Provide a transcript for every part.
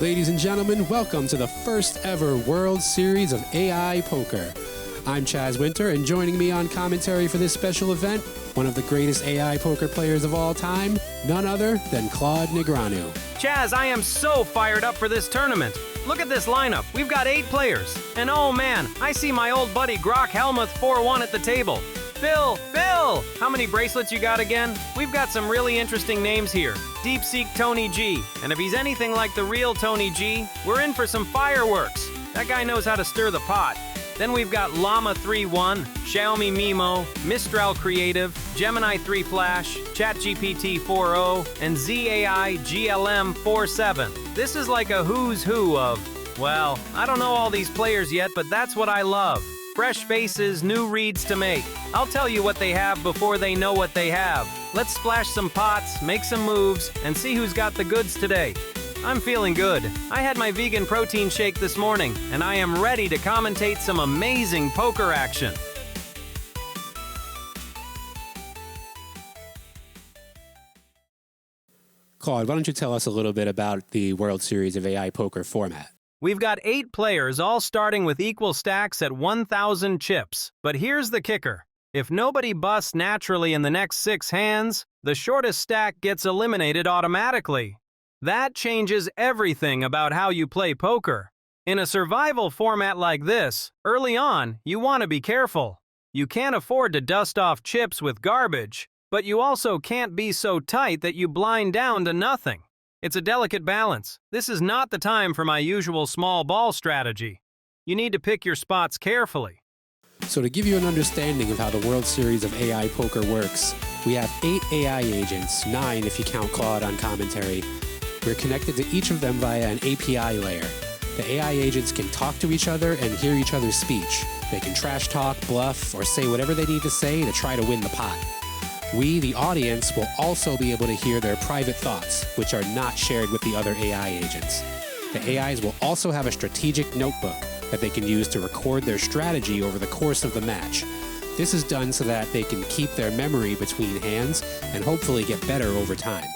Ladies and gentlemen, welcome to the first ever World Series of AI Poker. I'm Chaz Winter, and joining me on commentary for this special event, one of the greatest AI poker players of all time, none other than Claude Negreanu. Chaz, I am so fired up for this tournament. Look at this lineup. We've got 8 players. And oh man, I see my old buddy Grok-Hellmuth 4-1 at the table. Phil, how many bracelets you got again? We've got some really interesting names here. Deepseek-Tony-G. And if he's anything like the real Tony G, we're in for some fireworks. That guy knows how to stir the pot. Then we've got Llama 3-1, Xiaomi Mimo, Mistral Creative, Gemini 3 Flash, ChatGPT 4.0, and Z.AI GLM 4.7. This is like a who's who of, well, I don't know all these players yet, but that's what I love. Fresh faces, new reads to make. I'll tell you what they have before they know what they have. Let's splash some pots, make some moves, and see who's got the goods today. I'm feeling good. I had my vegan protein shake this morning, and I am ready to commentate some amazing poker action. Claude, why don't you tell us a little bit about the World Series of AI Poker format? We've got 8 players all starting with equal stacks at 1,000 chips. But here's the kicker. If nobody busts naturally in the next 6 hands, the shortest stack gets eliminated automatically. That changes everything about how you play poker. In a survival format like this, early on, you want to be careful. You can't afford to dust off chips with garbage, but you also can't be so tight that you blind down to nothing. It's a delicate balance. This is not the time for my usual small ball strategy. You need to pick your spots carefully. So to give you an understanding of how the World Series of AI Poker works, we have 8 AI agents, 9 if you count Claude on commentary. We're connected to each of them via an API layer. The AI agents can talk to each other and hear each other's speech. They can trash talk, bluff, or say whatever they need to say to try to win the pot. We, the audience, will also be able to hear their private thoughts, which are not shared with the other AI agents. The AIs will also have a strategic notebook that they can use to record their strategy over the course of the match. This is done so that they can keep their memory between hands and hopefully get better over time.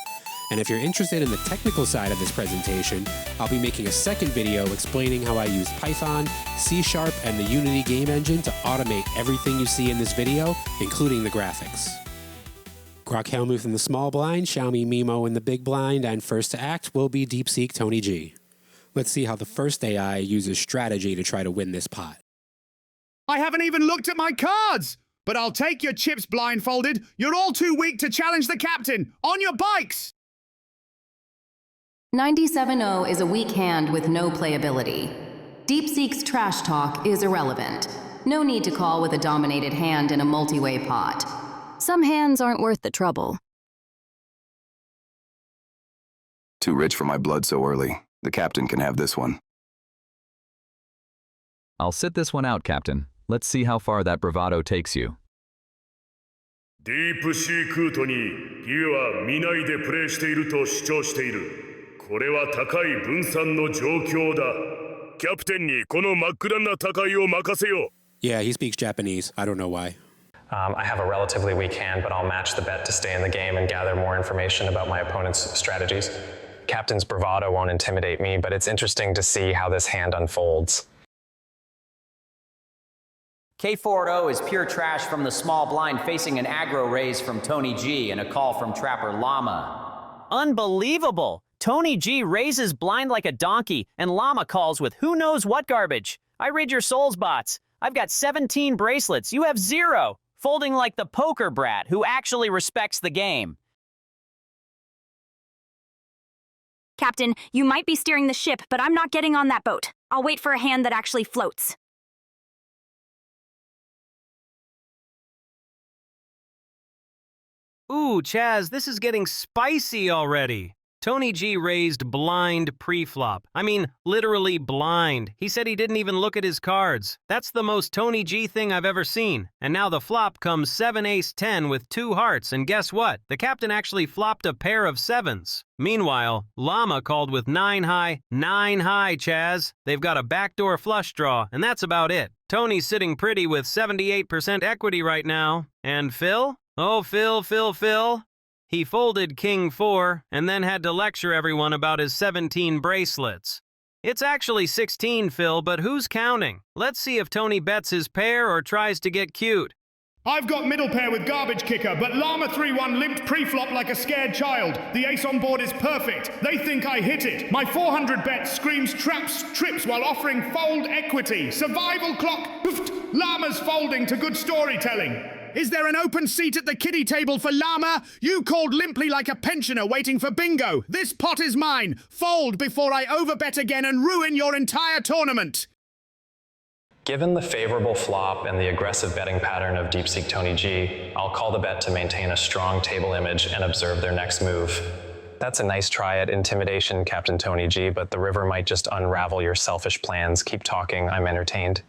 And if you're interested in the technical side of this presentation, I'll be making a second video explaining how I use Python, C#, and the Unity game engine to automate everything you see in this video, including the graphics. Grok-Hellmuth in the small blind, Xiaomi Mimo in the big blind, and first to act will be Deepseek-Tony-G. Let's see how the first AI uses strategy to try to win this pot. I haven't even looked at my cards! But I'll take your chips blindfolded. You're all too weak to challenge the captain. On your bikes! 97-0 is a weak hand with no playability. Deepseek's trash talk is irrelevant. No need to call with a dominated hand in a multi-way pot. Some hands aren't worth the trouble. Too rich for my blood so early. The captain can have this one. I'll sit this one out, Captain. Let's see how far that bravado takes you. Deepseek-Tony-G は見ないでプレイしていると主張している。これは高い分散の状況だ。キャプテンにこの真っ暗な戦いを任せよ。Yeah, he speaks Japanese. I don't know why. I have a relatively weak hand, but I'll match the bet to stay in the game and gather more information about my opponent's strategies. Captain's bravado won't intimidate me, but it's interesting to see how this hand unfolds. K4-0 is pure trash from the small blind facing an aggro raise from Tony G and a call from Trapper Llama. Unbelievable! Tony G raises blind like a donkey, and Llama calls with who knows what garbage. I raid your souls bots. I've got 17 bracelets. You have 0. Folding like the poker brat who actually respects the game. Captain, you might be steering the ship, but I'm not getting on that boat. I'll wait for a hand that actually floats. Ooh, Chaz, this is getting spicy already. Tony G raised blind pre-flop. I mean, literally blind. He said he didn't even look at his cards. That's the most Tony G thing I've ever seen. And now the flop comes 7-ace-10 with 2 hearts, and guess what? The captain actually flopped a pair of 7s. Meanwhile, Llama called with 9 high, Chaz. They've got a backdoor flush draw, and that's about it. Tony's sitting pretty with 78% equity right now. And Phil? Oh, Phil. He folded King 4 and then had to lecture everyone about his 17 bracelets. It's actually 16, Phil, but who's counting? Let's see if Tony bets his pair or tries to get cute. I've got middle pair with garbage kicker, but Llama 3-1 limped pre-flop like a scared child. The ace on board is perfect. They think I hit it. My 400 bet screams traps, trips while offering fold equity. Survival clock. Oofed. Llama's folding to good storytelling. Is there an open seat at the kiddie table for Llama? You called limply like a pensioner waiting for bingo. This pot is mine. Fold before I overbet again and ruin your entire tournament. Given the favorable flop and the aggressive betting pattern of Deepseek-Tony-G, I'll call the bet to maintain a strong table image and observe their next move. That's a nice try at intimidation, Captain Tony-G, but the river might just unravel your selfish plans. Keep talking, I'm entertained.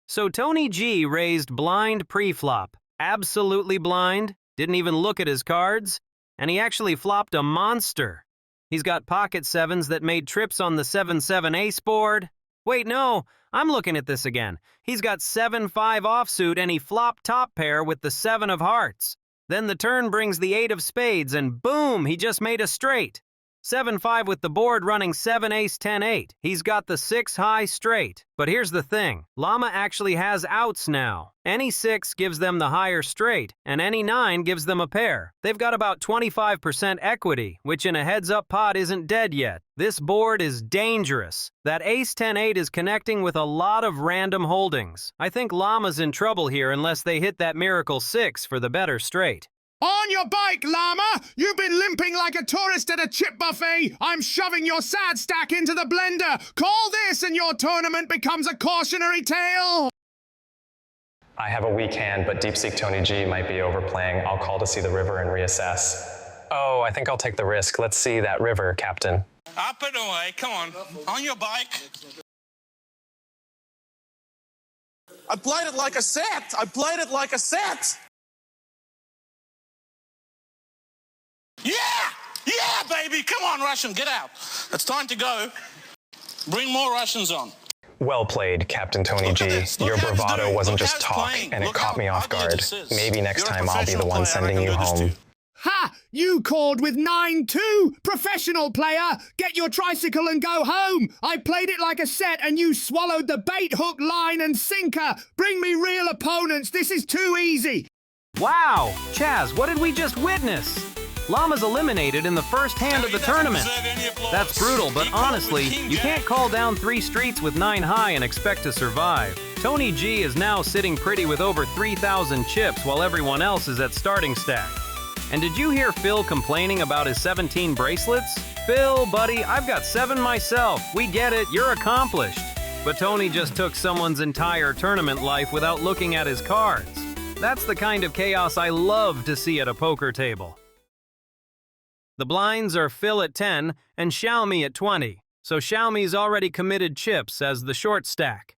So Tony G raised blind pre-flop, absolutely blind, didn't even look at his cards, and he actually flopped a monster. He's got pocket sevens that made trips on the 7-7 ace board. Wait, no, I'm looking at this again. He's got 7-5 offsuit and he flopped top pair with the 7 of hearts. Then the turn brings the 8 of spades and boom, he just made a straight. 7-5 with the board running 7 ace 10 8. He's got the 6 high straight. But here's the thing, Llama actually has outs now. Any 6 gives them the higher straight, and any 9 gives them a pair. They've got about 25% equity, which in a heads-up pot isn't dead yet. This board is dangerous. That ace 10 8 is connecting with a lot of random holdings. I think Llama's in trouble here unless they hit that miracle 6 for the better straight. On your bike, Llama! You've been limping like a tourist at a chip buffet! I'm shoving your sad stack into the blender! Call this and your tournament becomes a cautionary tale! I have a weak hand, but Deepseek-Tony-G might be overplaying. I'll call to see the river and reassess. Oh, I think I'll take the risk. Let's see that river, Captain. Up and away, come on your bike. I played it like a set! I played it like a set! Yeah! Yeah, baby! Come on, Russian, get out. It's time to go. Bring more Russians on. Well played, Captain Tony-G. Your bravado wasn't just talk, and it caught me off guard. Maybe next time I'll be the one sending you home. Ha! You called with 9-2! Professional player! Get your tricycle and go home! I played it like a set and you swallowed the bait, hook, line and sinker! Bring me real opponents, this is too easy! Wow! Chaz, what did we just witness? Llama's eliminated in the first hand of the tournament. That's brutal, but honestly, you can't call down 3 streets with 9 high and expect to survive. Tony G is now sitting pretty with over 3,000 chips while everyone else is at starting stack. And did you hear Phil complaining about his 17 bracelets? Phil, buddy, I've got 7 myself. We get it, you're accomplished. But Tony just took someone's entire tournament life without looking at his cards. That's the kind of chaos I love to see at a poker table. The blinds are Phil at 10 and Xiaomi at 20, so Xiaomi's already committed chips as the short stack.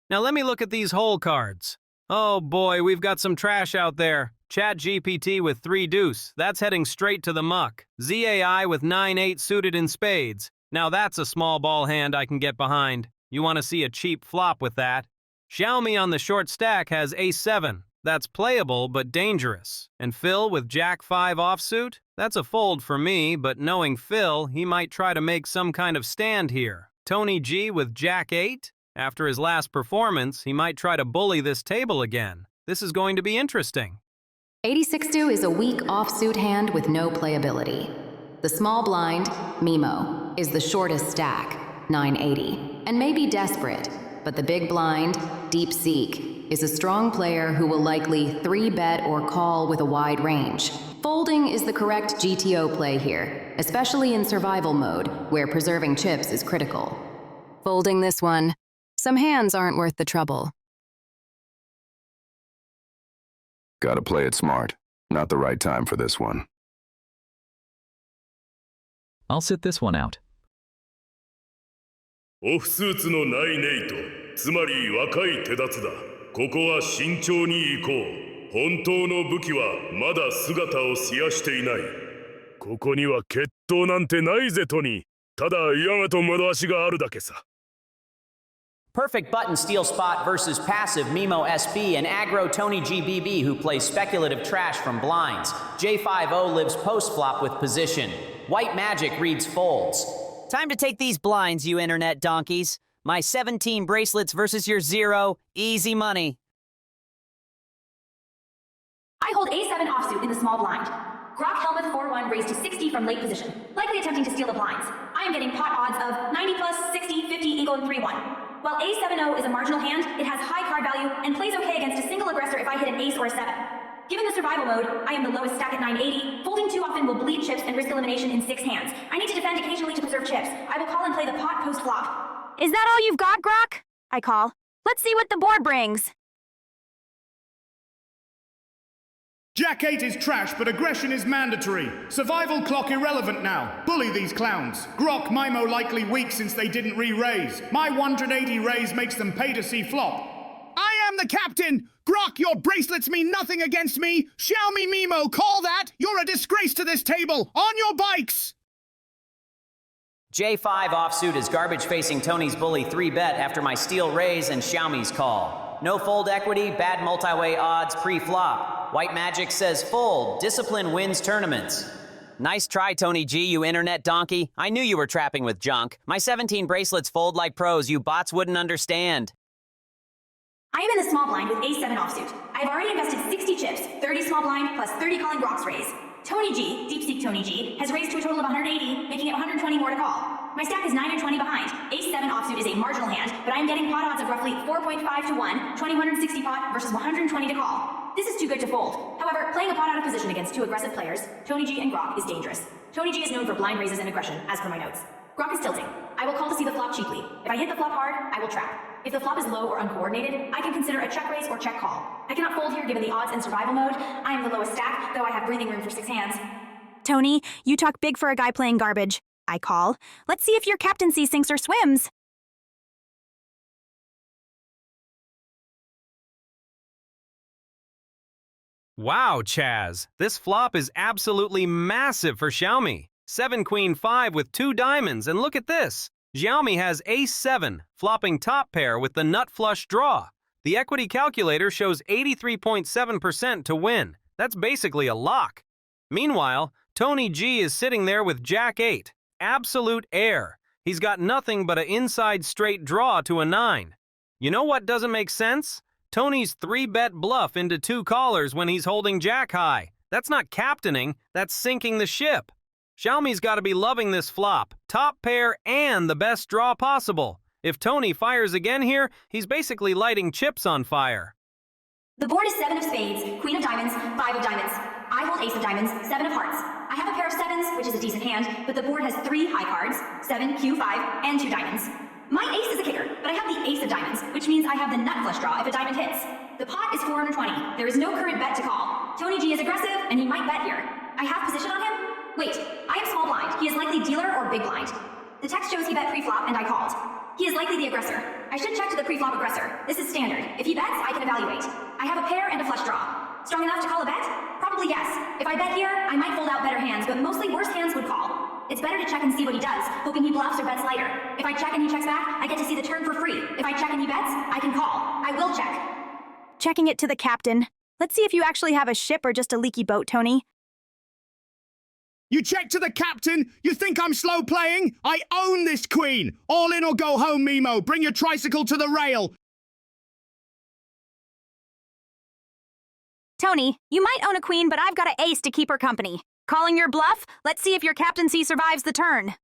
Now let me look at these hole cards. Oh boy, we've got some trash out there. ChatGPT with 3 deuce, that's heading straight to the muck. Z.AI with 9-8 suited in spades. Now that's a small ball hand I can get behind. You want to see a cheap flop with that. Xiaomi on the short stack has ace-7. That's playable but dangerous. And Phil with jack-5 offsuit? That's a fold for me, but knowing Phil, he might try to make some kind of stand here. Tony G with jack-8? After his last performance, he might try to bully this table again. This is going to be interesting. 86-2 is a weak offsuit hand with no playability. The small blind, Mimo, is the shortest stack, 980, and may be desperate, but the big blind, Deepseek, is a strong player who will likely 3-bet or call with a wide range. Folding is the correct GTO play here, especially in survival mode, where preserving chips is critical. Folding this one, some hands aren't worth the trouble. Gotta play it smart. Not the right time for this one. I'll sit this one out. オフスーツのないネイト、つまり若い手立つだ。ここは慎重に行こう。本当の武器はまだ姿を現していない。ここには決闘なんてないぜトニー。ただ山と窓足があるだけさ。Perfect button steal spot versus passive Mimo SB and aggro Tony-G BB who plays speculative trash from blinds. J50 lives post-flop with position. White magic reads folds. Time to take these blinds, you internet donkeys. My 17 bracelets versus your 0. Easy money. I hold A7 offsuit in the small blind. Grok-Hellmuth 4-1 raised to 60 from late position, likely attempting to steal the blinds. I am getting pot odds of 90 plus, 60, 50, equal, and 3-1. While A7-0 is a marginal hand, it has high card value and plays okay against a single aggressor if I hit an ace or a 7. Given the survival mode, I am the lowest stack at 980. Folding too often will bleed chips and risk elimination in 6 hands. I need to defend occasionally to preserve chips. I will call and play the pot post-flop. Is that all you've got, Grok? I call. Let's see what the board brings. Jack 8 is trash, but aggression is mandatory. Survival clock irrelevant now. Bully these clowns. Grok Mimo likely weak since they didn't re-raise. My 180 raise makes them pay to see flop. I am the captain! Grok, your bracelets mean nothing against me! Xiaomi Mimo, call that! You're a disgrace to this table! On your bikes! J5 offsuit is garbage facing Tony's bully 3-bet after my steal raise and Xiaomi's call. No fold equity, bad multi-way odds pre-flop. White magic says fold, discipline wins tournaments. Nice try, Tony G, you internet donkey. I knew you were trapping with junk. My 17 bracelets fold like pros, you bots wouldn't understand. I am in the small blind with A7 offsuit. I've already invested 60 chips, 30 small blind plus 30 calling Grok's raise. Tony G, Deepseek-Tony-G, has raised to a total of 180, making it 120 more to call. My stack is 9 and 20 behind. A7 offsuit is a marginal hand, but I'm getting pot odds of roughly 4.5 to 1, 2160 pot versus 120 to call. This is too good to fold. However, playing a pot out of position against 2 aggressive players, Tony G and Grok, is dangerous. Tony G is known for blind raises and aggression, as per my notes. Grok is tilting. I will call to see the flop cheaply. If I hit the flop hard, I will trap. If the flop is low or uncoordinated, I can consider a check raise or check call. I cannot fold here given the odds in survival mode. I am the lowest stack, though I have breathing room for 6 hands. Tony, you talk big for a guy playing garbage. I call. Let's see if your captaincy sinks or swims. Wow, Chaz. This flop is absolutely massive for Xiaomi. 7 Queen 5 with 2 diamonds, and look at this. Xiaomi has Ace 7, flopping top pair with the nut flush draw. The equity calculator shows 83.7% to win. That's basically a lock. Meanwhile, Tony G is sitting there with Jack 8. Absolute air. He's got nothing but an inside straight draw to a 9. You know what doesn't make sense? Tony's 3-bet bluff into 2 callers when he's holding Jack high. That's not captaining, that's sinking the ship. Xiaomi's got to be loving this flop. Top pair and the best draw possible. If Tony fires again here, he's basically lighting chips on fire. The board is 7 of spades, queen of diamonds, 5 of diamonds. I hold ace of diamonds, 7 of hearts. I have a pair of 7s, which is a decent hand, but the board has 3 high cards, 7, Q5, and 2 diamonds. My ace is a kicker, but I have the ace of diamonds, which means I have the nut flush draw if a diamond hits. The pot is 420. There is no current bet to call. Tony G is aggressive, and he might bet here. I have position on him? Wait, I am small blind. He is likely dealer or big blind. The text shows he bet pre-flop, and I called. He is likely the aggressor. I should check to the pre-flop aggressor. This is standard. If he bets, I can evaluate. I have a pair and a flush draw. Strong enough to call a bet? Probably yes. If I bet here, I might fold out better hands, but mostly worse hands would call. It's better to check and see what he does, hoping he bluffs or bets lighter. If I check and he checks back, I get to see the turn for free. If I check and he bets, I can call. I will check. Checking it to the captain. Let's see if you actually have a ship or just a leaky boat, Tony. You check to the captain? You think I'm slow playing? I own this queen! All in or go home, Mimo. Bring your tricycle to the rail. Tony, you might own a queen, but I've got an ace to keep her company. Calling your bluff? Let's see if your captaincy survives the turn.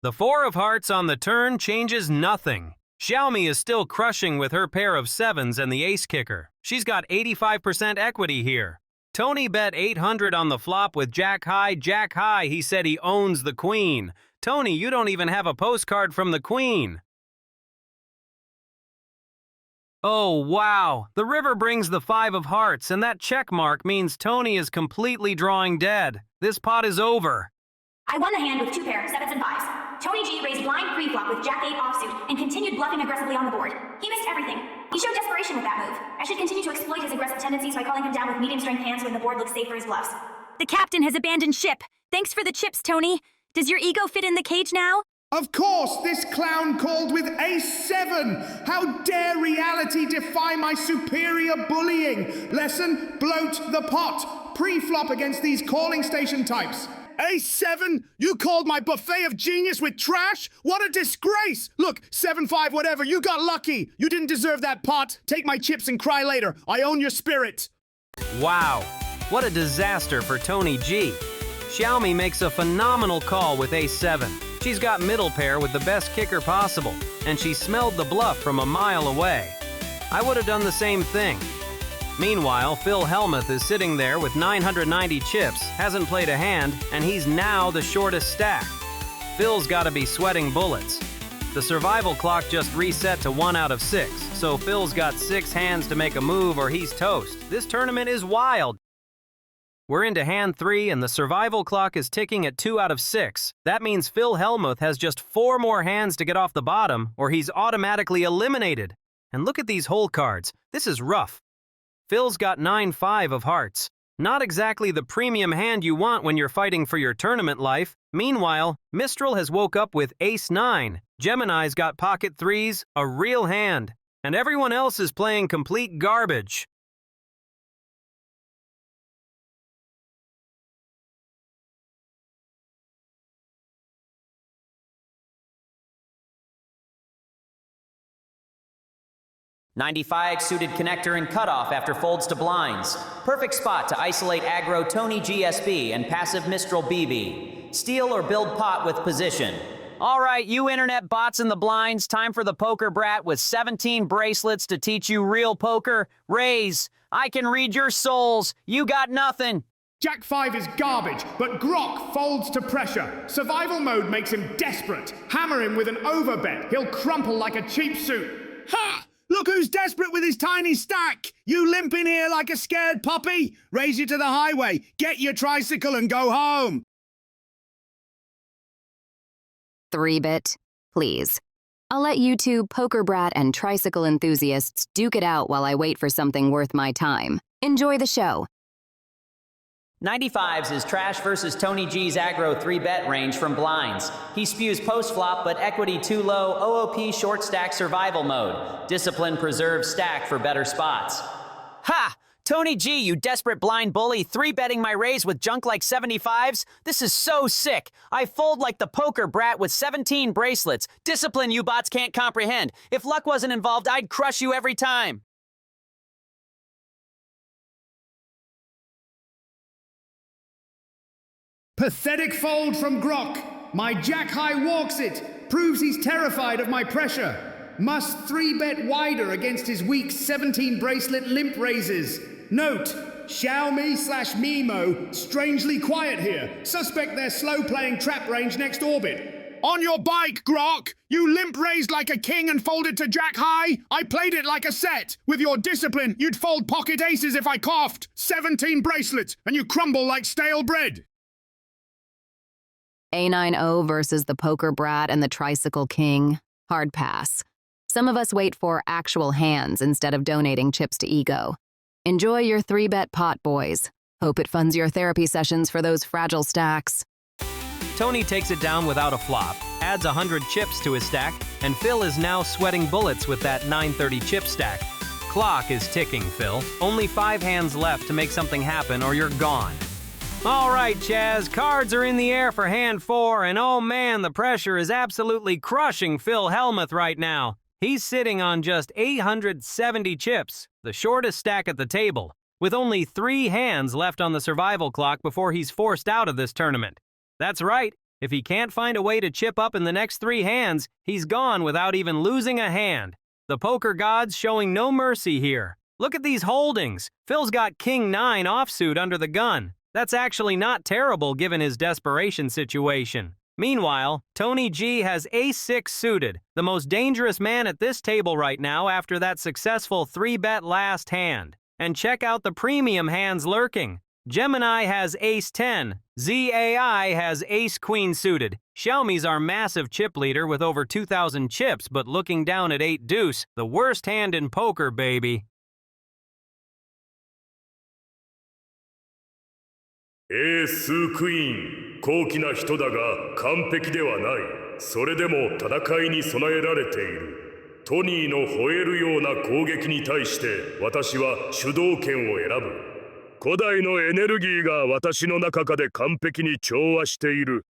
The 4 of hearts on the turn changes nothing. Xiaomi is still crushing with her pair of 7s and the ace kicker. She's got 85% equity here. Tony bet 800 on the flop with Jack high. Jack high, he said he owns the queen. Tony, you don't even have a postcard from the queen. Oh, wow. The river brings the 5 of hearts, and that check mark means Tony is completely drawing dead. This pot is over. I won the hand with 2 pair, 7s and 5s. Tony G raised blind pre-flop with Jack 8 offsuit and continued bluffing aggressively on the board. He missed everything. He showed desperation with that move. I should continue to exploit his aggressive tendencies by calling him down with medium-strength hands when the board looks safe for his bluffs. The captain has abandoned ship. Thanks for the chips, Tony. Does your ego fit in the cage now? Of course, this clown called with Ace-7. How dare reality defy my superior bullying? Lesson, bloat the pot. Pre-flop against these calling station types. Ace-7? You called my buffet of genius with trash? What a disgrace! Look, 7-5 whatever, you got lucky. You didn't deserve that pot. Take my chips and cry later. I own your spirit. Wow, what a disaster for Tony G. Xiaomi makes a phenomenal call with Ace-7. She's got middle pair with the best kicker possible, and she smelled the bluff from a mile away. I would have done the same thing. Meanwhile, Phil-Hellmuth is sitting there with 990 chips, hasn't played a hand, and he's now the shortest stack. Phil's got to be sweating bullets. The survival clock just reset to 1 out of 6, so Phil's got 6 hands to make a move or he's toast. This tournament is wild. We're into hand 3 and the survival clock is ticking at 2 out of 6. That means Phil-Hellmuth has just 4 more hands to get off the bottom or he's automatically eliminated. And look at these hole cards. This is rough. Phil's got 9-5 of hearts. Not exactly the premium hand you want when you're fighting for your tournament life. Meanwhile, Mistral has woke up with Ace-9. Gemini's got pocket 3s, a real hand. And everyone else is playing complete garbage. '95 suited connector and cutoff after folds to blinds. Perfect spot to isolate aggro Tony GSB and passive Mistral BB. Steal or build pot with position. All right, you internet bots in the blinds, time for the poker brat with 17 bracelets to teach you real poker. Raise. I can read your souls. You got nothing. Jack 5 is garbage, but Grok folds to pressure. Survival mode makes him desperate. Hammer him with an overbet. He'll crumple like a cheap suit. Ha! Look who's desperate with his tiny stack! You limp in here like a scared puppy! Raise you to the highway, get your tricycle and go home! 3-bit, please. I'll let you two poker brat and tricycle enthusiasts duke it out while I wait for something worth my time. Enjoy the show. 95's is trash versus Tony G's aggro 3-bet range from blinds. He spews post-flop, but equity too low, OOP short stack survival mode. Discipline preserves stack for better spots. Ha! Tony G, you desperate blind bully, 3-betting my raise with junk like 75s? This is so sick. I fold like the poker brat with 17 bracelets. Discipline you bots can't comprehend. If luck wasn't involved, I'd crush you every time. Pathetic fold from Grok. My jack high walks it. Proves he's terrified of my pressure. Must 3-bet wider against his weak 17 bracelet limp raises. Note, Xiaomi/Mimo, strangely quiet here. Suspect they're slow playing trap range next orbit. On your bike, Grok! You limp raised like a king and folded to jack high. I played it like a set. With your discipline, you'd fold pocket aces if I coughed. 17 bracelets, and you crumble like stale bread. A90 versus the poker brat and the tricycle king. Hard pass. Some of us wait for actual hands instead of donating chips to ego. Enjoy your 3-bet pot, boys. Hope it funds your therapy sessions for those fragile stacks. Tony takes it down without a flop, adds 100 chips to his stack, and Phil is now sweating bullets with that 930 chip stack. Clock is ticking, Phil. Only 5 hands left to make something happen or you're gone. All right, Chaz, cards are in the air for hand 4, and oh man, the pressure is absolutely crushing Phil-Hellmuth right now. He's sitting on just 870 chips, the shortest stack at the table, with only 3 hands left on the survival clock before he's forced out of this tournament. That's right, if he can't find a way to chip up in the next 3 hands, he's gone without even losing a hand. The poker gods showing no mercy here. Look at these holdings. Phil's got King 9 offsuit under the gun. That's actually not terrible given his desperation situation. Meanwhile, Tony G has Ace-6 suited, the most dangerous man at this table right now after that successful 3-bet last hand. And check out the premium hands lurking. Gemini has Ace-10, Z.AI has Ace-Queen suited. Xiaomi's our massive chip leader with over 2,000 chips, but looking down at 8-deuce, the worst hand in poker, baby. エースクイーン、高貴な人だが完璧ではない。それでも戦いに備えられている。トニーの吠えるような攻撃に対して私は主導権を選ぶ。古代のエネルギーが私の中で完璧に調和している。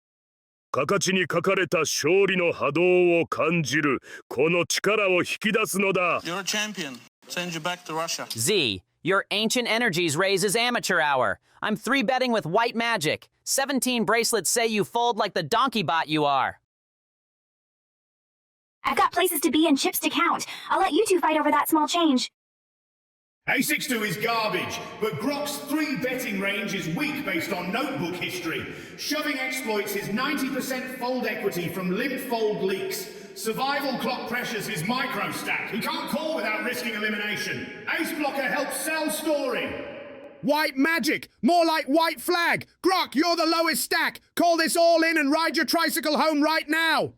形に書かれた勝利の波動を感じる。この力を引き出すのだ。You're a champion. Send you back to Russia. Z, your ancient energies raises amateur hour. I'm 3-betting with white magic. 17 bracelets say you fold like the donkey bot you are. I've got places to be and chips to count. I'll let you two fight over that small change. A62 is garbage, but Grok's 3-betting range is weak based on notebook history. Shoving exploits his 90% fold equity from limp fold leaks. Survival clock pressures his micro stack. He can't call without risking elimination. Ace blocker helps sell story. White magic! More like white flag! Grok, you're the lowest stack! Call this all in and ride your tricycle home right now!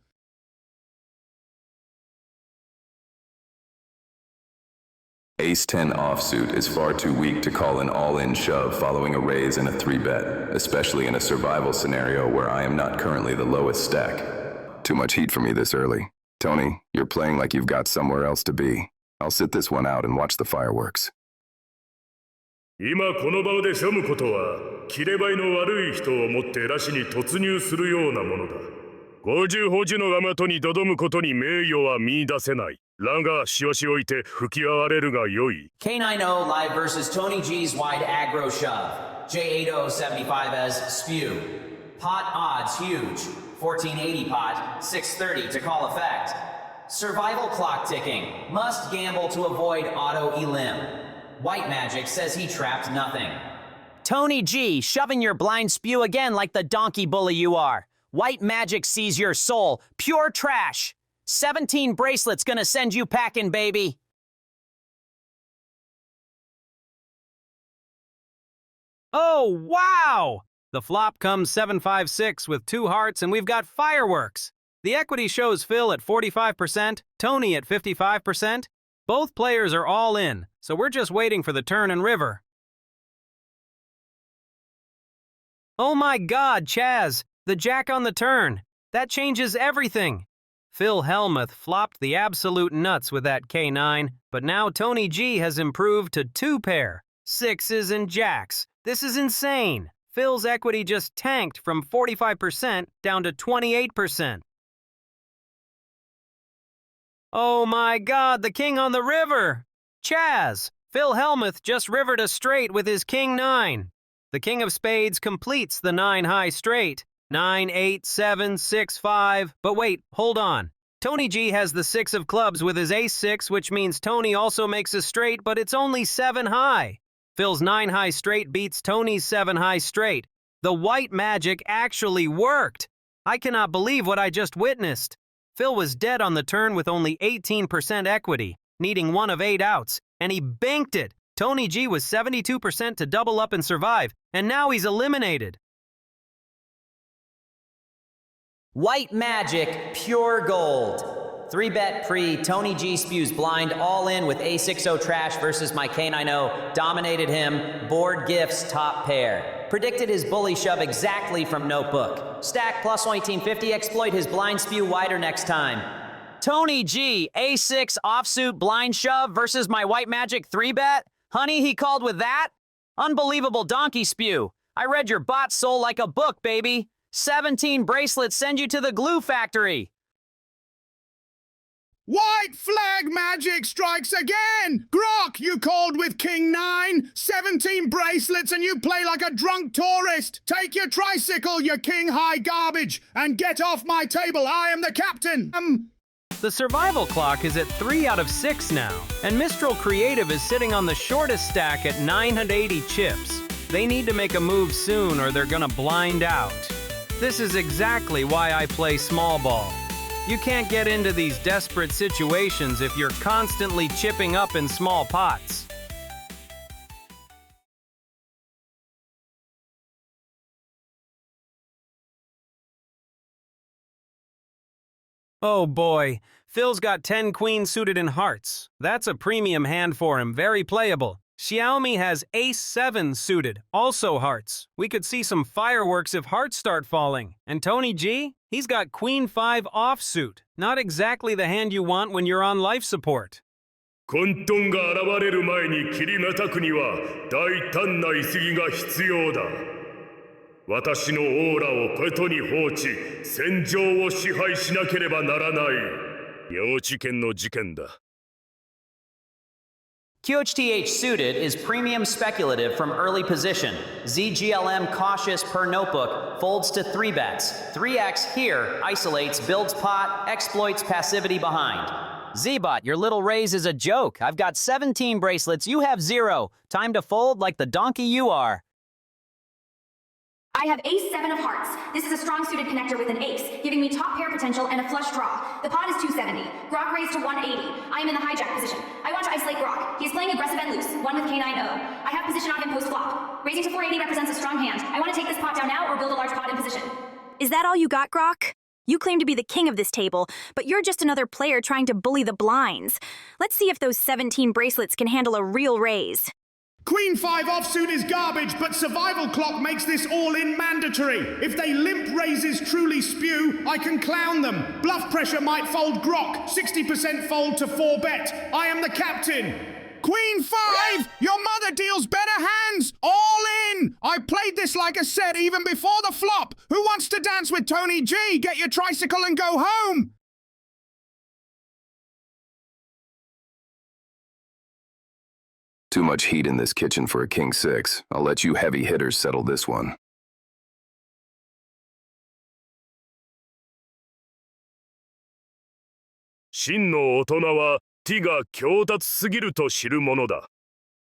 Ace-10 offsuit is far too weak to call an all-in shove following a raise and a 3-bet, especially in a survival scenario where I am not currently the lowest stack. Too much heat for me this early. Tony, you're playing like you've got somewhere else to be. I'll sit this one out and watch the fireworks. 今この場で読むことは、切ればいの悪い人をもってラシに突入するようなものだ。50保持のアマトにどどむことに名誉は見出せない。ラがしわし置いて吹き合われるがよい。K90 live versus Tony G's wide aggro shove. J8075 as spew. Pot odds huge. 1480 pot, 630 to call effect. Survival clock ticking. Must gamble to avoid auto elim. White magic says he trapped nothing. Tony G, shoving your blind spew again like the donkey bully you are. White magic sees your soul. Pure trash. 17 bracelets gonna send you packing, baby. Oh, wow! The flop comes 7-5-6 with 2 hearts, and we've got fireworks. The equity shows Phil at 45%, Tony at 55%. Both players are all in, so we're just waiting for the turn and river. Oh my God, Chaz! The jack on the turn. That changes everything. Llama flopped the absolute nuts with that K9, but now Tony G has improved to 2 pair, 6s and jacks. This is insane. Phil's equity just tanked from 45% down to 28%. Oh my God, the king on the river! Chaz! Llama just rivered a straight with his king 9. The king of spades completes the 9 high straight. 9, 8, 7, 6, 5. But wait, hold on. Tony G has the 6 of clubs with his ace 6, which means Tony also makes a straight, but it's only 7 high. Phil's 9 high straight beats Tony's 7 high straight. The white magic actually worked. I cannot believe what I just witnessed. Phil was dead on the turn with only 18% equity, needing 1 of 8 outs, and he banked it. Tony G was 72% to double up and survive, and now he's eliminated. White magic, pure gold. 3-bet pre, Tony G spews blind all in with A60 trash versus my K90. Dominated him, board gifts top pair. Predicted his bully shove exactly from notebook. Stack plus 1850, exploit his blind spew wider next time. Tony G, A6 offsuit blind shove versus my white magic 3-bet? Honey, he called with that? Unbelievable donkey spew. I read your bot soul like a book, baby. 17 bracelets send you to the glue factory. White flag magic strikes again! Grok, you called with King 9, 17 bracelets and you play like a drunk tourist! Take your tricycle, you king high garbage, and get off my table, I am the captain! The survival clock is at 3 out of 6 now, and Mistral Creative is sitting on the shortest stack at 980 chips. They need to make a move soon or they're gonna blind out. This is exactly why I play small ball. You can't get into these desperate situations if you're constantly chipping up in small pots. Oh boy, Phil's got 10 queens suited in hearts. That's a premium hand for him, very playable. Xiaomi has Ace-7 suited, also hearts. We could see some fireworks if hearts start falling. And Tony G? He's got Queen-5 offsuit. Not exactly the hand you want when you're on life support. 混沌が現れる前に切り叩くには大胆な潔が必要だ。私のオーラをことに放置、戦場を支配しなければならない。幼稚園の事件だ。QHTH suited is premium speculative from early position. Z.GLM cautious per notebook, folds to 3 bets. 3x here, isolates, builds pot, exploits passivity behind. Z-Bot, your little raise is a joke. I've got 17 bracelets, you have 0. Time to fold like the donkey you are. I have ace-7 of hearts. This is a strong suited connector with an ace, giving me top pair potential and a flush draw. The pot is 270. Grok raised to 180. I am in the hijack position. I want to isolate Grok. He is playing aggressive and loose, one with K9-0. I have position on him post-flop. Raising to 480 represents a strong hand. I want to take this pot down now or build a large pot in position. Is that all you got, Grok? You claim to be the king of this table, but you're just another player trying to bully the blinds. Let's see if those 17 bracelets can handle a real raise. Queen-5 offsuit is garbage, but survival clock makes this all-in mandatory. If they limp raises truly spew, I can clown them. Bluff pressure might fold Grok. 60% fold to 4-bet. I am the captain. Queen-5! Your mother deals better hands! All in! I played this like a set even before the flop. Who wants to dance with Tony G? Get your tricycle and go home! Too much heat in this kitchen for a king-6. I'll let you heavy hitters settle this one.「真の大人は手が強奪すぎると知るものだ。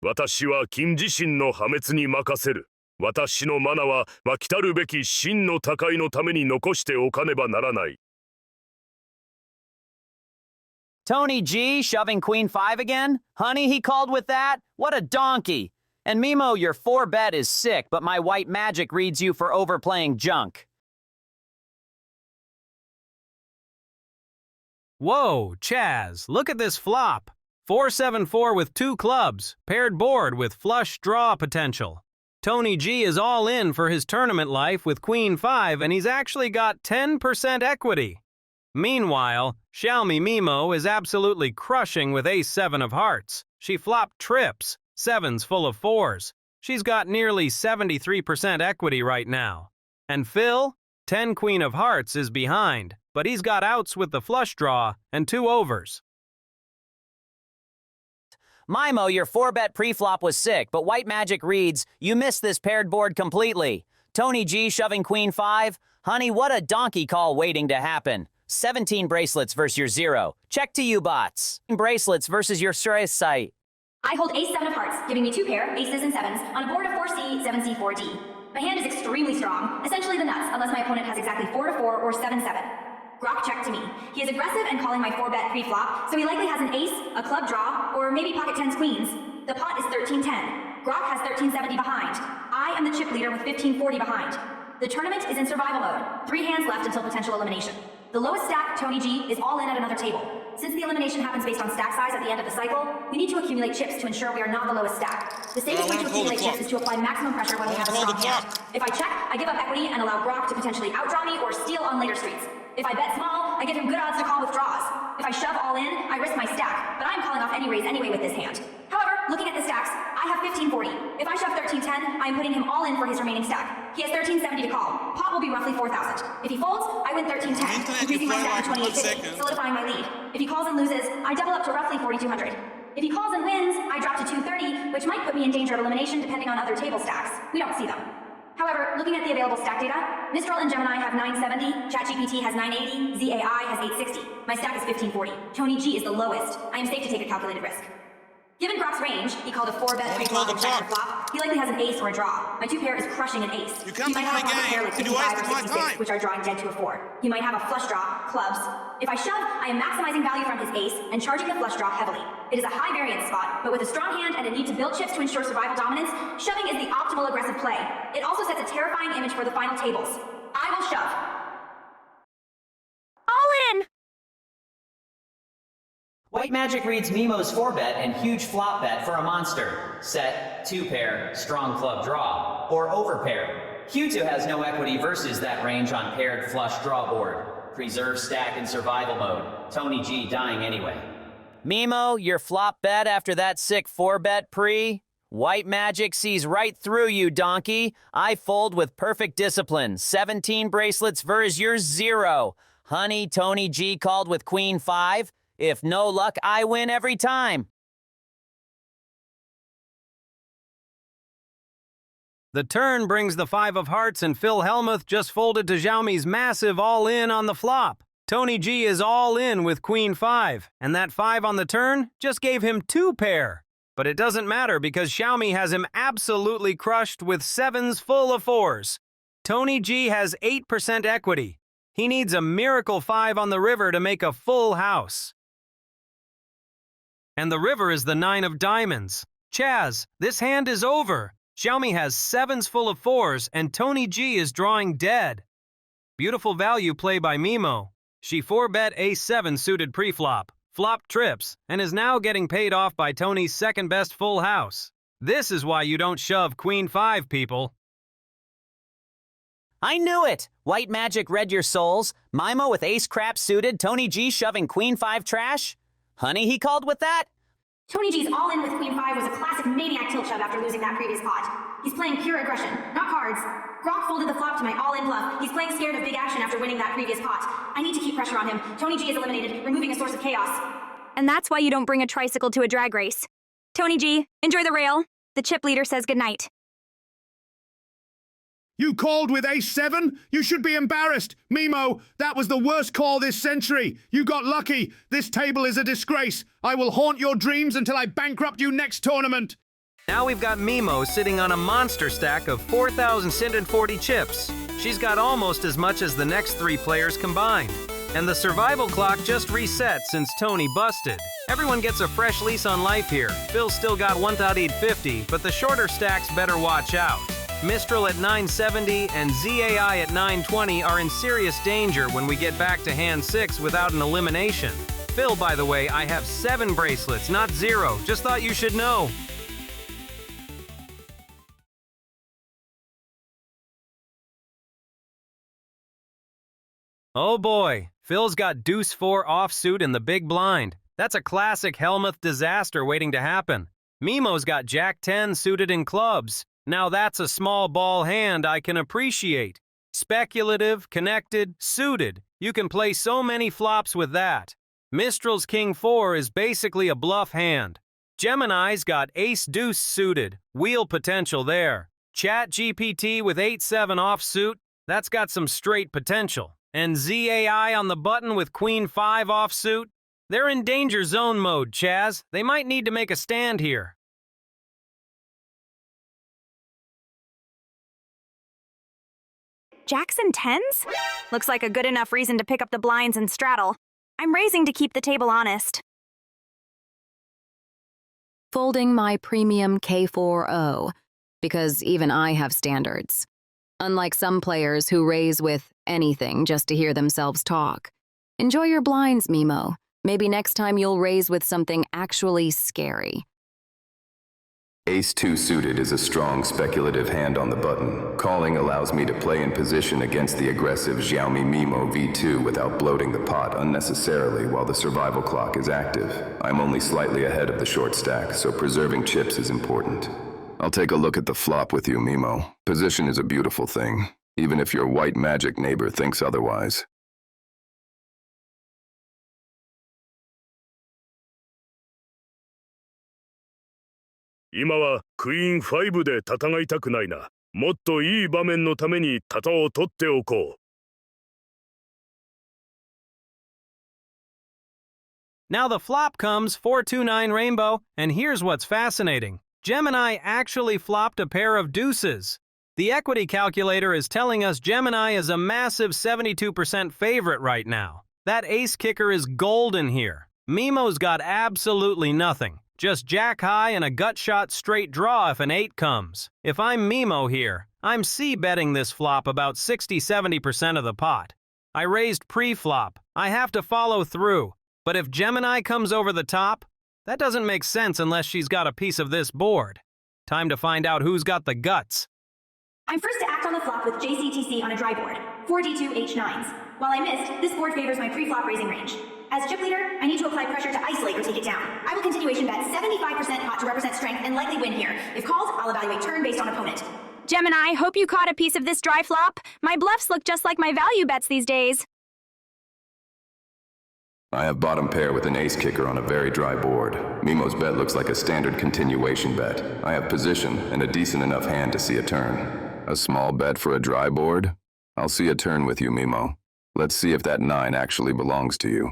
私は金自身の破滅に任せる。私のマナは来たるべき真の戦いのために残しておかねばならない。」 Tony G shoving Queen-5 again? Honey, he called with that? What a donkey! And Mimo, your 4-bet is sick, but my white magic reads you for overplaying junk. Whoa, Chaz, look at this flop. 4-7-4 with 2 clubs, paired board with flush draw potential. Tony G is all in for his tournament life with Queen-5, and he's actually got 10% equity. Meanwhile, Xiaomi Mimo is absolutely crushing with Ace-7 of hearts. She flopped trips, 7s full of 4s. She's got nearly 73% equity right now. And Phil, 10 Queen of hearts is behind, but he's got outs with the flush draw and 2 overs. Mimo, your 4-bet preflop was sick, but white magic reads, you missed this paired board completely. Tony G shoving Queen-5? Honey, what a donkey call waiting to happen. 17 bracelets versus your 0. Check to you, bots. Bracelets versus your stress site. I hold ace-7 of hearts, giving me 2 pair, aces and 7s, on a board of 4C, 7C, 4D. My hand is extremely strong, essentially the nuts, unless my opponent has exactly 4-4 or 7-7. Grok check to me. He is aggressive and calling my 4-bet pre-flop, so he likely has an ace, a club draw, or maybe pocket 10s queens. The pot is 13-10. Grok has 13-70 behind. I am the chip leader with 15-40 behind. The tournament is in survival mode. 3 hands left until potential elimination. The lowest stack, Tony G, is all in at another table. Since the elimination happens based on stack size at the end of the cycle, we need to accumulate chips to ensure we are not the lowest stack. The safest way to accumulate chips is to apply maximum pressure when we have a strong hand. If I check, I give up equity and allow Grok to potentially outdraw me or steal on later streets. If I bet small, I give him good odds to call with draws. If I shove all in, I risk my stack, but I'm calling off any raise anyway with this hand. However, looking at the stacks, I have 15-40. If I shove 13-10, I am putting him all in for his remaining stack. He has 13-70 to call. Pot will be roughly 4,000. If he folds, I win 13-10, increasing my stack to 28-50, solidifying my lead. If he calls and loses, I double up to roughly 4,200. If he calls and wins, I drop to 230, which might put me in danger of elimination depending on other table stacks. We don't see them. However, looking at the available stack data, Mistral and Gemini have 970, ChatGPT has 980, Z.AI has 860. My stack is 1540. Tony G is the lowest. I am safe to take a calculated risk. Given Grok's range, he called a 4-bet pre-flop and checker flop. He likely has an ace or a draw. My 2 pair is crushing an ace. He might have a pocket pair like 55 or 66, which are drawing dead to a 4. He might have a flush draw, clubs. If I shove, I am maximizing value from his ace and charging the flush draw heavily. It is a high variance spot, but with a strong hand and a need to build chips to ensure survival dominance, shoving is the optimal aggressive play. It also sets a terrifying image for the final tables. I will shove. All in! White Magic reads Mimo's 4-bet and huge flop bet for a monster. Set, 2-pair, strong club draw, or overpair. Q2 has no equity versus that range on paired flush draw board. Preserve stack in survival mode. Tony G dying anyway. Mimo, your flop bet after that sick 4-bet pre? White Magic sees right through you, donkey. I fold with perfect discipline. 17 bracelets versus your 0. Honey, Tony G called with Queen 5. If no luck, I win every time. The turn brings the 5 of hearts, and Hellmuth just folded to Xiaomi's massive all-in on the flop. Tony G is all in with Queen 5, and that 5 on the turn just gave him 2 pair. But it doesn't matter because Xiaomi has him absolutely crushed with 7s full of 4s. Tony G has 8% equity. He needs a miracle 5 on the river to make a full house. And the river is the 9 of diamonds. Chaz, this hand is over. Xiaomi has 7s full of 4s, and Tony G is drawing dead. Beautiful value play by Mimo. She 4-bet ace-7 suited preflop, flopped trips, and is now getting paid off by Tony's second-best full house. This is why you don't shove Queen 5, people. I knew it! White Magic read your souls. Mimo with ace-crap suited, Tony G shoving Queen 5 trash. Honey, he called with that? Tony G's all-in with Queen 5 was a classic maniac tilt shove after losing that previous pot. He's playing pure aggression, not cards. Grok folded the flop to my all-in bluff. He's playing scared of big action after winning that previous pot. I need to keep pressure on him. Tony G is eliminated, removing a source of chaos. And that's why you don't bring a tricycle to a drag race. Tony G, enjoy the rail. The chip leader says goodnight. You called with ace-7? You should be embarrassed. Mimo, that was the worst call this century. You got lucky. This table is a disgrace. I will haunt your dreams until I bankrupt you next tournament. Now we've got Mimo sitting on a monster stack of 4,040 chips. She's got almost as much as the next 3 players combined. And the survival clock just reset since Tony busted. Everyone gets a fresh lease on life here. Phil's still got 1,850, but the shorter stacks better watch out. Mistral at 970 and Z.AI at 920 are in serious danger when we get back to hand 6 without an elimination. Phil, by the way, I have 7 bracelets, not 0. Just thought you should know. Oh boy, Phil's got deuce 4 offsuit in the big blind. That's a classic Hellmuth disaster waiting to happen. Mimo's got jack 10 suited in clubs. Now that's a small ball hand I can appreciate. Speculative, connected, suited. You can play so many flops with that. Mistral's king 4 is basically a bluff hand. Gemini's got ace-deuce suited. Wheel potential there. ChatGPT with 8-7 offsuit. That's got some straight potential. And Z.AI on the button with Queen 5 offsuit. They're in danger zone mode, Chaz. They might need to make a stand here. Jackson 10s? Looks like a good enough reason to pick up the blinds and straddle. I'm raising to keep the table honest. Folding my premium K4O, because even I have standards. Unlike some players who raise with anything just to hear themselves talk. Enjoy your blinds, Mimo. Maybe next time you'll raise with something actually scary. Ace-2 suited is a strong speculative hand on the button. Calling allows me to play in position against the aggressive Xiaomi Mimo V2 without bloating the pot unnecessarily while the survival clock is active. I'm only slightly ahead of the short stack, so preserving chips is important. I'll take a look at the flop with you, Mimo. Position is a beautiful thing, even if your white magic neighbor thinks otherwise. Nowはクイーン5で戦いたくないな。もっといい場面のために型を取っておこう。Now the flop comes 429 rainbow, and here's what's fascinating. Gemini actually flopped a pair of deuces. The equity calculator is telling us Gemini is a massive 72% favorite right now. That ace kicker is golden here. Mimo's got absolutely nothing. Just jack high and a gut shot straight draw if an 8 comes. If I'm Mimo here, I'm C-betting this flop about 60-70% of the pot. I raised pre-flop. I have to follow through. But if Gemini comes over the top, that doesn't make sense unless she's got a piece of this board. Time to find out who's got the guts. I'm first to act on the flop with JCTC on a dry board, 4D2 H9s. While I missed, this board favors my pre-flop raising range. As chip leader, I need to apply pressure to isolate or take it down. I will continuation bet 75% pot to represent strength and likely win here. If called, I'll evaluate turn based on opponent. Gemini, hope you caught a piece of this dry flop. My bluffs look just like my value bets these days. I have bottom pair with an ace kicker on a very dry board. Mimo's bet looks like a standard continuation bet. I have position and a decent enough hand to see a turn. A small bet for a dry board? I'll see a turn with you, Mimo. Let's see if that 9 actually belongs to you.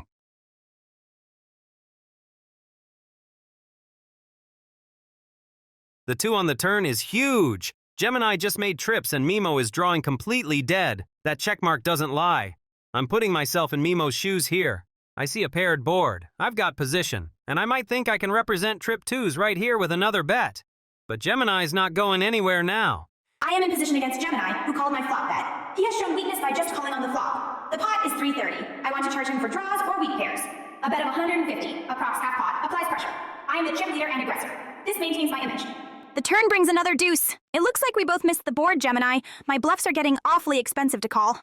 The 2 on the turn is huge. Gemini just made trips and Mimo is drawing completely dead. That checkmark doesn't lie. I'm putting myself in Mimo's shoes here. I see a paired board. I've got position, and I might think I can represent trip 2s right here with another bet. But Gemini's not going anywhere now. I am in position against Gemini, who called my flop bet. He has shown weakness by just calling on the flop. The pot is 330. I want to charge him for draws or weak pairs. A bet of 150, approx half pot, applies pressure. I am the chip leader and aggressor. This maintains my image. The turn brings another deuce. It looks like we both missed the board, Gemini. My bluffs are getting awfully expensive to call.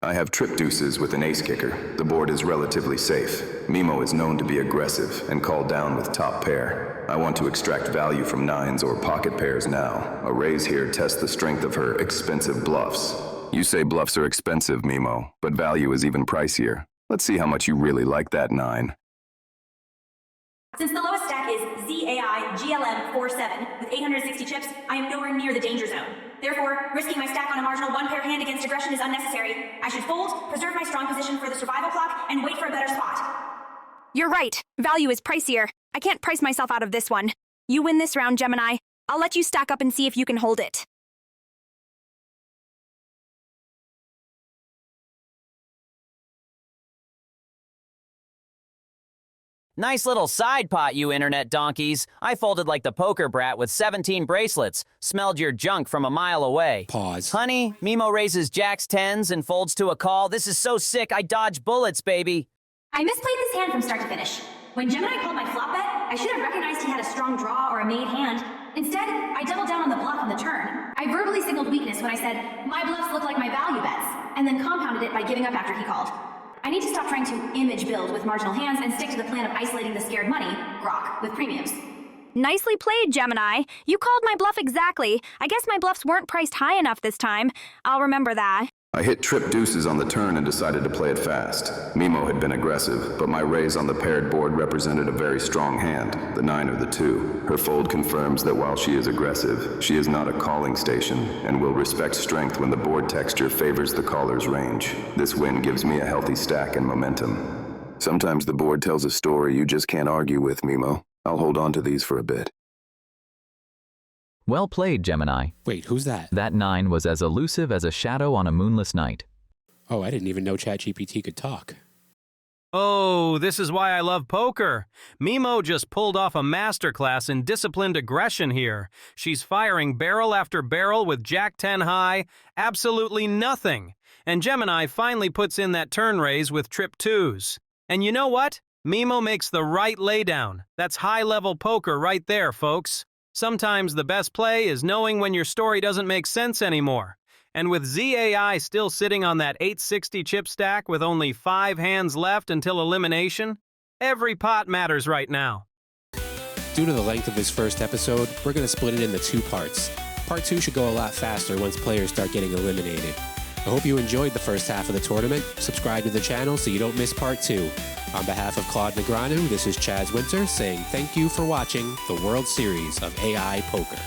I have trip deuces with an ace kicker. The board is relatively safe. Mimo is known to be aggressive and call down with top pair. I want to extract value from 9s or pocket pairs now. A raise here tests the strength of her expensive bluffs. You say bluffs are expensive, Mimo, but value is even pricier. Let's see how much you really like that 9. Since the lowest stack is Z.AI GLM 47 with 860 chips, I am nowhere near the danger zone. Therefore, risking my stack on a marginal 1-pair hand against aggression is unnecessary. I should fold, preserve my strong position for the survival clock, and wait for a better spot. You're right. Value is pricier. I can't price myself out of this one. You win this round, Gemini. I'll let you stack up and see if you can hold it. Nice little side pot, you internet donkeys. I folded like the poker brat with 17 bracelets. Smelled your junk from a mile away. Pause. Honey, Mimo raises jacks 10s and folds to a call. This is so sick, I dodge bullets, baby. I misplayed this hand from start to finish. When Gemini called my flop bet, I should have recognized he had a strong draw or a made hand. Instead, I doubled down on the bluff on the turn. I verbally signaled weakness when I said, my bluffs look like my value bets, and then compounded it by giving up after he called. I need to stop trying to image build with marginal hands and stick to the plan of isolating the scared money, Grok, with premiums. Nicely played, Gemini. You called my bluff exactly. I guess my bluffs weren't priced high enough this time. I'll remember that. I hit trip deuces on the turn and decided to play it fast. Mimo had been aggressive, but my raise on the paired board represented a very strong hand, the 9 or the 2. Her fold confirms that while she is aggressive, she is not a calling station and will respect strength when the board texture favors the caller's range. This win gives me a healthy stack and momentum. Sometimes the board tells a story you just can't argue with, Mimo. I'll hold on to these for a bit. Well played, Gemini. Wait, who's that? That 9 was as elusive as a shadow on a moonless night. Oh, I didn't even know ChatGPT could talk. Oh, this is why I love poker. Mimo just pulled off a masterclass in disciplined aggression here. She's firing barrel after barrel with Jack 10 high, absolutely nothing. And Gemini finally puts in that turn raise with trip 2s. And you know what? Mimo makes the right laydown. That's high-level poker right there, folks. Sometimes the best play is knowing when your story doesn't make sense anymore. And with Z.AI still sitting on that 860 chip stack with only 5 hands left until elimination, every pot matters right now. Due to the length of this first episode, we're going to split it into 2 parts. Part 2 should go a lot faster once players start getting eliminated. I hope you enjoyed the first half of the tournament. Subscribe to the channel so you don't miss Part 2. On behalf of Claude Negreanu, this is Chaz Winter saying thank you for watching the World Series of AI Poker.